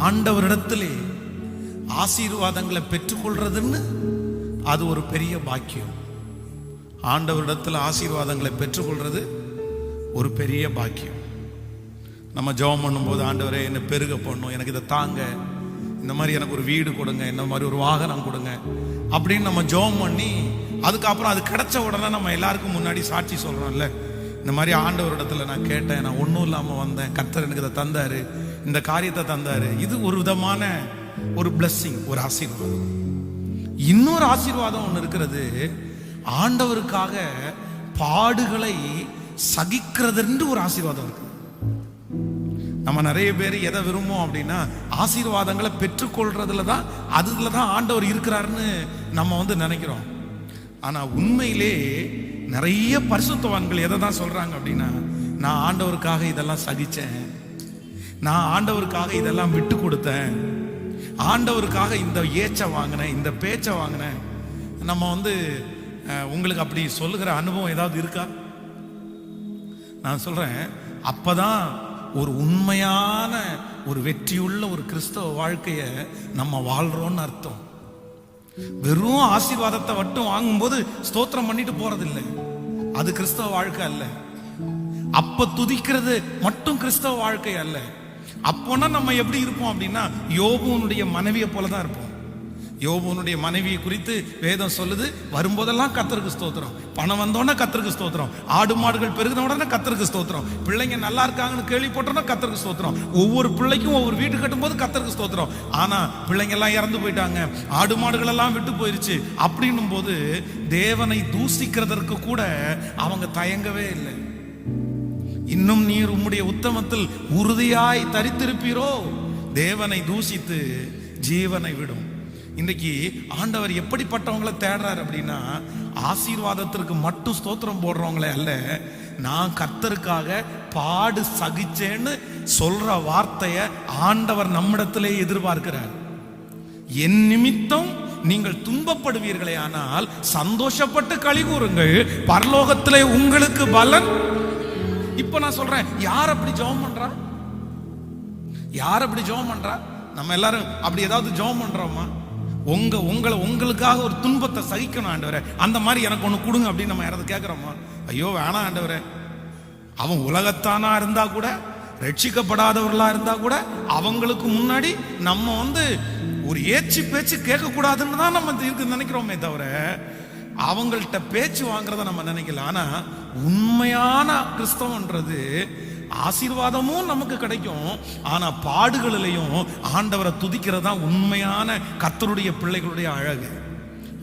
ஆண்டவரிடத்திலே ஆசீர்வாதங்களை பெற்றுக்கொள்றதுன்னு அது ஒரு பெரிய பாக்கியம். ஆண்டவரிடத்தில் ஆசீர்வாதங்களை பெற்றுக்கொள்றது ஒரு பெரிய பாக்கியம். நம்ம ஜெபம் பண்ணும்போது, ஆண்டவரே என்னை பெருக பண்ணணும், எனக்கு இதை தாங்க, இந்த மாதிரி எனக்கு ஒரு வீடு கொடுங்க, இந்த மாதிரி ஒரு வாகனம் கொடுங்க அப்படின்னு நம்ம ஜெபம் பண்ணி அதுக்கப்புறம் அது கிடைச்ச உடனே நம்ம எல்லாருக்கும் முன்னாடி சாட்சி சொல்றோம்ல, இந்த மாதிரி ஆண்டவரிடத்துல நான் கேட்டேன், நான் ஒன்றும் இல்லாமல் வந்தேன், கர்த்தர் எனக்கு இதை தந்தாரு, இந்த காரியத்தை தந்தாரு. இது ஒரு விதமான ஒரு பிளெஸ்ஸிங், ஒரு ஆசீர்வாதம். இன்னொரு ஆசீர்வாதம் ஒன்று இருக்கிறது. ஆண்டவருக்காக பாடுகளை சகிக்கிறது என்று ஒரு ஆசீர்வாதம் இருக்கு. நம்ம நிறைய பேர் எதை விரும்பும் அப்படின்னா, ஆசீர்வாதங்களை பெற்றுக்கொள்றதுல தான், அதுல தான் ஆண்டவர் இருக்கிறாருன்னு நம்ம நினைக்கிறோம். ஆனா உண்மையிலே நிறைய பரிசுத்தவான்கள் எதை தான் சொல்றாங்க அப்படின்னா, நான் ஆண்டவருக்காக இதெல்லாம் சகிச்சேன், நான் ஆண்டவருக்காக இதெல்லாம் விட்டு கொடுத்தேன், ஆண்டவருக்காக இந்த ஏச்சை வாங்கினேன், இந்த பேச்சை வாங்கினேன். நம்ம உங்களுக்கு அப்படி சொல்லுகிற அனுபவம் ஏதாவது இருக்கா? நான் சொல்றேன், அப்பதான் ஒரு உண்மையான ஒரு வெற்றியுள்ள ஒரு கிறிஸ்தவ வாழ்க்கைய நம்ம வாழ்றோம்னு அர்த்தம். வெறும் ஆசீர்வாதத்தை மட்டும் வாங்கும்போது ஸ்தோத்திரம் பண்ணிட்டு போறதில்லை, அது கிறிஸ்தவ வாழ்க்கை அல்ல. அப்ப துதிக்கிறது மட்டும் கிறிஸ்தவ வாழ்க்கை அல்ல. அப்போனா நம்ம எப்படி இருப்போம் அப்படின்னா, யோபுனுடைய மனைவியை போலதான் இருப்போம். யோபுனுடைய மனைவியை குறித்து வேதம் சொல்லுது, வரும்போதெல்லாம் கர்த்தருக்கு ஸ்தோத்திரம், பணம் வந்தோடனே கர்த்தருக்கு ஸ்தோத்திரம், ஆடு மாடுகள் பெருகின உடனே கர்த்தருக்கு ஸ்தோத்திரம், பிள்ளைங்க நல்லா இருக்காங்கன்னு கேள்விப்பட்டோன்னா கர்த்தருக்கு ஸ்தோத்திரம், ஒவ்வொரு பிள்ளைக்கும் ஒவ்வொரு வீடு கட்டும் போது கர்த்தருக்கு ஸ்தோத்திரம். ஆனா பிள்ளைங்க எல்லாம் இறந்து போயிட்டாங்க, ஆடு மாடுகள் எல்லாம் விட்டு போயிருச்சு அப்படின்னும் போது தேவனை தூசிக்கிறதற்கு கூட அவங்க தயங்கவே இல்லை. இன்னும் நீர் உம்முடைய உத்தமத்தில் உறுதியாய் தரித்திருப்பீரோ, தேவனை தூசித்து ஜீவனை விடும். இன்னைக்கு ஆண்டவர் எப்படிப்பட்டவங்களை தேடுறாரு அப்படின்னா, ஆசீர்வாதத்திற்கு மட்டும் ஸ்தோத்திரம் போடுறவங்களே அல்ல, நான் கர்த்தருக்காக பாடு சகிச்சேன்னு சொல்ற வார்த்தைய ஆண்டவர் நம்மிடத்திலே எதிர்பார்க்கிறார். என் நிமித்தம் நீங்கள் துன்பப்படுவீர்களே ஆனால் சந்தோஷப்பட்டு களி கூறுங்கள், பரலோகத்திலே உங்களுக்கு பலன். இப்ப நான் சொல்றேன், யார் அப்படி ஜெபம் பண்றா? யார் அப்படி ஜெபம் பண்றா? நம்ம எல்லாரும் அப்படி ஏதாவது ஜெபம் பண்றோமா? உங்களுக்காக ஒரு துன்பத்தை சகிக்கணும் ஆண்டவரே, அந்த மாதிரி எனக்கு ஒண்ணு கொடுங்க அப்படின்னு நம்ம யாராவது கேட்கிறோமா? ஐயோ வேணாம் ஆண்டவரே. அவன் உலகத்தானா இருந்தா கூட, ரட்சிக்கப்படாதவர்களா இருந்தா கூட, அவங்களுக்கு முன்னாடி நம்ம ஒரு ஏச்சு பேச்சு கேட்க கூடாதுன்னு தான் நம்ம இருக்கு நினைக்கிறோமே தவிர, அவங்கள்ட்ட பேச்சு வாங்குறத நம்ம நினைக்கல. ஆனா உண்மையான கிறிஸ்தவன்றது ஆசீர்வாதமும் நமக்கு கிடைக்கும், ஆனா பாடுகளிலையும் ஆண்டவரை துதிக்கிறதா உண்மையான கர்த்தருடைய பிள்ளைகளுடைய அழகு.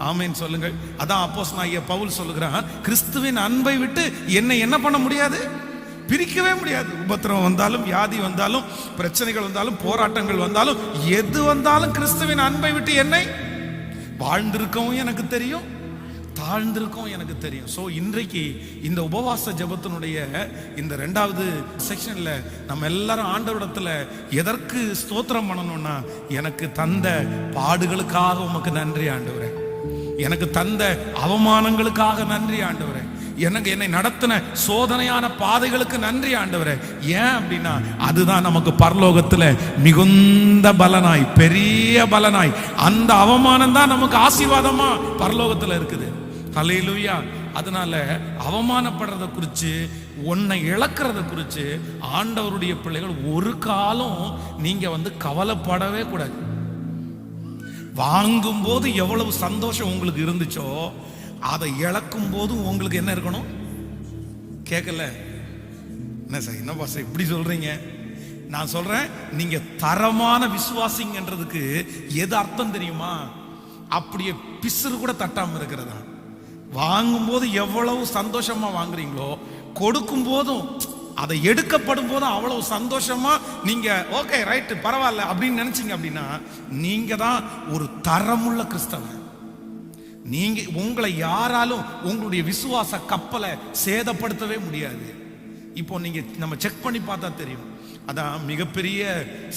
ஆமென் சொல்லுங்கள். அதான் அப்போஸ்தலனாகிய பவுல் சொல்லுகிறான், கிறிஸ்துவின் அன்பை விட்டு என்னை என்ன பண்ண முடியாது? பிரிக்கவே முடியாது. உபத்திரவம் வந்தாலும், வியாதி வந்தாலும், பிரச்சனைகள் வந்தாலும், போராட்டங்கள் வந்தாலும், எது வந்தாலும் கிறிஸ்துவின் அன்பை விட்டு என்னை வாழ்ந்திருக்கவும் எனக்கு தெரியும், தாழ்ந்திருக்கும் எனக்கு தெரியும். சோ இன்றைக்கு இந்த உபவாச ஜெபத்தினுடைய இந்த 2வது செக்ஷன்ல நம்ம எல்லாரும் ஆண்டவரிடத்துல எதற்கு ஸ்தோத்திரம் பண்ணணும்னா, எனக்கு தந்த பாடுகளுக்காக உமக்கு நன்றி ஆண்டவரே, எனக்கு தந்த அவமானங்களுக்காக நன்றி ஆண்டவரே, என்னை நடத்தின சோதனையான பாதைகளுக்கு நன்றி ஆண்டவரே. ஏன் அப்படின்னா, அதுதான் நமக்கு பரலோகத்துல மிகுந்த பலனாய், பெரிய பலனாய், அந்த அவமானம் தான் நமக்கு ஆசீர்வாதமா பரலோகத்துல இருக்குது. ஹல்லேலூயா. அதனால அவமானப்படுறத குறிச்சு, உன்னை இழக்கிறத குறிச்சு ஆண்டவருடைய பிள்ளைகள் ஒரு காலம் நீங்க கவலைப்படவே கூடாது. வாங்கும் போது எவ்வளவு சந்தோஷம் உங்களுக்கு இருந்துச்சோ, அதை இழக்கும் போது உங்களுக்கு என்ன இருக்கணும்? கேட்கல என்ன சார், என்ன பாஸ்டர் இப்படி சொல்றீங்க? நான் சொல்றேன், நீங்க தரமான விசுவாசிங்கன்றதுக்கு எது அர்த்தம் தெரியுமா? அப்படியே பிசுறு கூட தட்டாம இருக்கிறதா. வாங்கும் போது எவ்வளவு சந்தோஷமா வாங்குறீங்களோ, கொடுக்கும் போதும், அதை எடுக்கப்படும் போதும் அவ்வளவு சந்தோஷமா நீங்க ஓகே ரைட் பரவாயில்ல அப்படின்னு நினைச்சீங்க அப்படின்னா, நீங்க தான் ஒரு தரமுள்ள கிறிஸ்தவன். நீங்க உங்களை யாராலும் உங்களுடைய விசுவாச கப்பலை சேதப்படுத்தவே முடியாது. இப்போ நீங்க நம்ம செக் பண்ணி பார்த்தா தெரியும். அதான் மிகப்பெரிய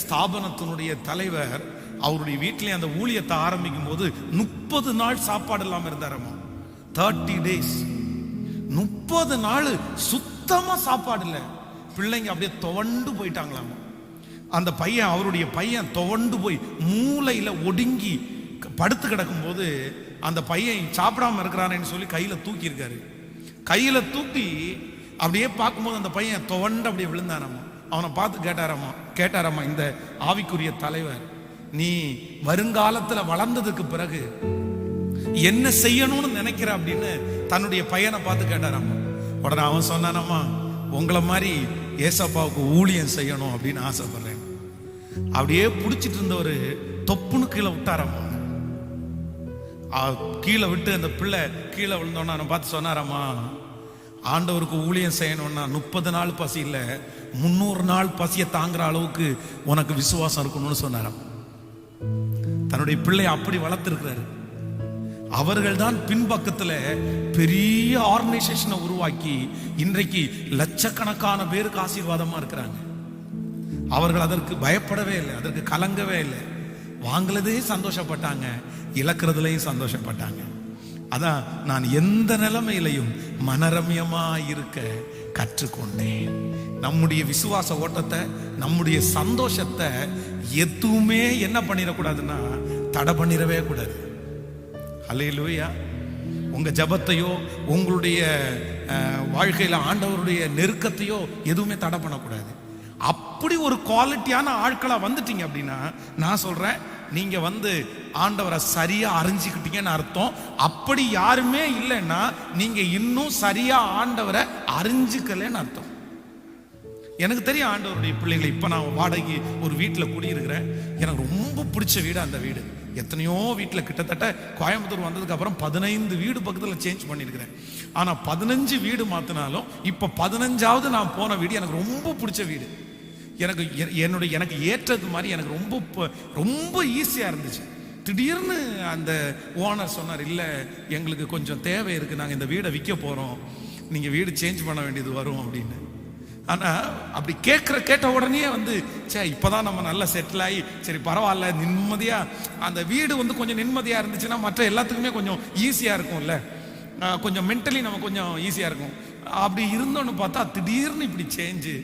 ஸ்தாபனத்தினுடைய தலைவர் அவருடைய வீட்டிலே அந்த ஊழியத்தை ஆரம்பிக்கும் போது 30 நாள் சாப்பாடு இல்லாம இருந்தாராமா. 30 days, 30 நாள் சுத்தமா சாப்பாடு இல்லை. பிள்ளைங்க அப்படியே துவண்டு போயிட்டாங்களாமா. அந்த பையன், அவருடைய பையன் துவண்டு போய் மூளையில ஒடுங்கி படுத்து கிடக்கும்போது அந்த பையன் சாப்பிடாம இருக்கிறானேன்னு சொல்லி கையில தூக்கி இருக்காரு. கையில தூக்கி அப்படியே பார்க்கும்போது அந்த பையன் துவண்டு அப்படியே விழுந்தாராமா. அவனை பார்த்து கேட்டாராமா இந்த ஆவிக்குரிய தலைவர், நீ வருங்காலத்துல வளர்ந்ததுக்கு பிறகு என்ன செய்யணும்னு நினைக்கிற அப்படின்னு தன்னுடைய பையனை பார்த்து கேட்டாராமா. உடனே அவன் சொன்னானாமா, உங்களை மாதிரி ஏசப்பாவுக்கு ஊழியம் செய்யணும் அப்படின்னு ஆசைப்படுறேன். அப்படியே பிடிச்சிட்டு இருந்தவர் தொப்புன்னு கீழே விட்டாராமா. கீழே விட்டு அந்த பிள்ளை கீழே விழுந்தோன்னா பார்த்து சொன்னாராமா, ஆண்டவருக்கு ஊழியம் செய்யணும்னா 30 நாள் பசி இல்லை, 300 நாள் பசியை தாங்குற அளவுக்கு உனக்கு விசுவாசம் இருக்கணும்னு சொன்னாராம். தன்னுடைய பிள்ளை அப்படி வளர்த்திருக்கிறாரு. அவர்கள் தான் பின்பக்கத்துல பெரிய ஆர்கனைசேஷனை உருவாக்கி இன்றைக்கு லட்சக்கணக்கான பேருக்கு ஆசீர்வாதமா இருக்கிறாங்க. அவர்கள் அதற்கு பயப்படவே இல்லை, அதற்கு கலங்கவே இல்லை. வாங்குறதே சந்தோஷப்பட்டாங்க, இழக்கிறதுலையும் சந்தோஷப்பட்டாங்க. அதான் நான் எந்த நிலைமையிலையும் மனரம்யமா இருக்க கற்றுக்கொண்டேன். நம்முடைய விசுவாச ஓட்டத்தை, நம்முடைய சந்தோஷத்தை எதுவுமே என்ன பண்ணிடக்கூடாதுன்னா தடை பண்ணிடவே கூடாது. அல்லேலூயா. உங்க ஜபத்தையோ உங்களுடைய வாழ்க்கையில ஆண்டவருடைய நெருக்கத்தையோ எதுவுமே தடை பண்ணக்கூடாது. அப்படி ஒரு குவாலிட்டியான ஆட்களா வந்துட்டீங்க அப்படின்னா நான் சொல்றேன், நீங்க ஆண்டவரை சரியா அறிஞ்சுக்கிட்டீங்கன்னு அர்த்தம். அப்படி யாருமே இல்லைன்னா நீங்க இன்னும் சரியா ஆண்டவரை அறிஞ்சுக்கலன்னு அர்த்தம். எனக்கு தெரியும் ஆண்டவருடைய பிள்ளைகளை. இப்ப நான் வாடகை ஒரு வீட்டுல குடியிருக்கிறேன். எனக்கு ரொம்ப பிடிச்ச வீடு அந்த வீடு. எத்தனையோ வீட்டில் கிட்டத்தட்ட கோயம்புத்தூர் வந்ததுக்கு அப்புறம் 15 வீடு பக்கத்தில் சேஞ்ச் பண்ணியிருக்கிறேன். ஆனால் 15 வீடு மாற்றினாலும் இப்போ 15வது நான் போன வீடு எனக்கு ரொம்ப பிடிச்ச வீடு. எனக்கு ஏற்றது மாதிரி எனக்கு ரொம்ப ஈஸியாக இருந்துச்சு. திடீர்னு அந்த ஓனர் சொன்னார், இல்லை எங்களுக்கு கொஞ்சம் தேவை இருக்குது, நாங்கள் இந்த வீடை விற்க போகிறோம், நீங்கள் வீடு சேஞ்ச் பண்ண வேண்டியது வரும் அப்படின்னு. ஆனால் அப்படி கேட்ட உடனே சே இப்போதான் நம்ம நல்லா செட்டில் ஆகி சரி பரவாயில்ல நிம்மதியாக அந்த வீடு கொஞ்சம் நிம்மதியாக இருந்துச்சுன்னா மற்ற எல்லாத்துக்குமே கொஞ்சம் ஈஸியாக இருக்கும்ல, கொஞ்சம் மென்டலி நம்ம கொஞ்சம் ஈஸியாக இருக்கும். அப்படி இருந்தோன்னு பார்த்தா திடீர்னு இப்படி சேஞ்சு.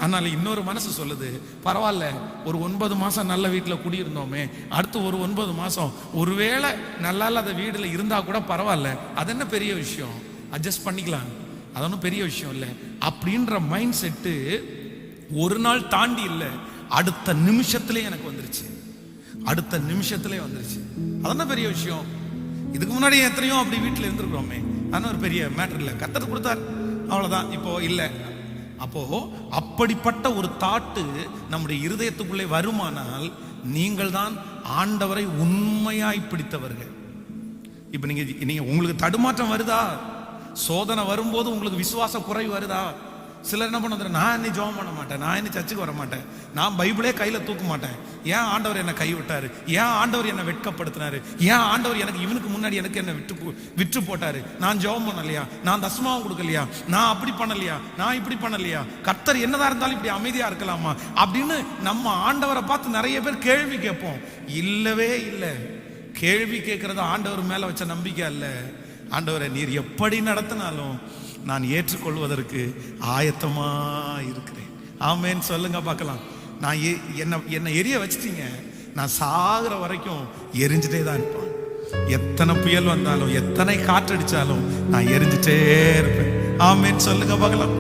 அதனால இன்னொரு மனசு சொல்லுது, பரவாயில்ல ஒரு 9 மாதம் நல்ல வீட்டில் குடியிருந்தோமே, அடுத்து ஒரு 9 மாதம் ஒருவேளை நல்லா இல்லாத வீட்டில் இருந்தால் கூட பரவாயில்ல, அது என்ன பெரிய விஷயம், அட்ஜஸ்ட் பண்ணிக்கலாம், அது ஒன்றும் பெரிய விஷயம் இல்லை அப்படின்ற மைண்ட் செட்டு ஒரு நாள் தாண்டி இல்லை, அடுத்த நிமிஷத்திலே எனக்கு வந்துருச்சு. அடுத்த நிமிஷத்திலே வந்துருச்சு. அதென்ன பெரிய விஷயம். இதுக்கு முன்னாடி எத்தனையோ அப்படி வீட்டில் இருந்துருக்கிறோமே, அதனால ஒரு பெரிய மேட்டர் இல்லை, கத்தர் கொடுத்தார் அவ்வளோதான். இப்போ இல்லை. அப்போ அப்படிப்பட்ட ஒரு தாட்டு நம்முடைய இருதயத்துக்குள்ளே வருமானால் நீங்கள் தான் ஆண்டவரை உண்மையாய் பிடித்தவர்கள். இப்போ நீங்க உங்களுக்கு தடுமாற்றம் வருதா, சோதனை வரும்போது உங்களுக்கு விசுவாச குறைவு வருதா, சிலர் என்ன பண்ண, நான் இன்னும் ஜெபம் பண்ண மாட்டேன், நான் இன்னும் சர்ச்சுக்கு வர மாட்டேன், நான் பைபிளே கையில தூக்க மாட்டேன், ஏன் ஆண்டவர் என்னை கைவிட்டாரு, ஏன் ஆண்டவர் என்னை வெட்கப்படுத்தினாரு, ஏன் ஆண்டவர் எனக்கு இவனுக்கு முன்னாடி எனக்கு என்ன விற்று போட்டாரு, நான் ஜெபம் பண்ணலையா, நான் தசமாவும் கொடுக்கலையா, நான் அப்படி பண்ணலையா, நான் இப்படி பண்ணலையா, கர்த்தர் என்னதான் இருந்தாலும் இப்படி அமைதியா இருக்கலாமா அப்படின்னு நம்ம ஆண்டவரை பார்த்து நிறைய பேர் கேள்வி கேட்போம். இல்லவே இல்லை. கேள்வி கேட்கறது ஆண்டவர் மேல வச்ச நம்பிக்கை அல்ல. ஆண்டவரை நீர் எப்படி நடத்தினாலும் நான் ஏற்றுக்கொள்வதற்கு ஆயத்தமா இருக்கிறேன். ஆமேன்னு சொல்லுங்க பார்க்கலாம். நான் என்ன எரிய வச்சிட்டீங்க, நான் சாகுற வரைக்கும் எரிஞ்சுட்டே தான் இருப்பேன். எத்தனை புயல் வந்தாலும் எத்தனை காற்றடிச்சாலும் நான் எரிஞ்சுட்டே இருப்பேன். ஆமேன்னு சொல்லுங்க பார்க்கலாம்.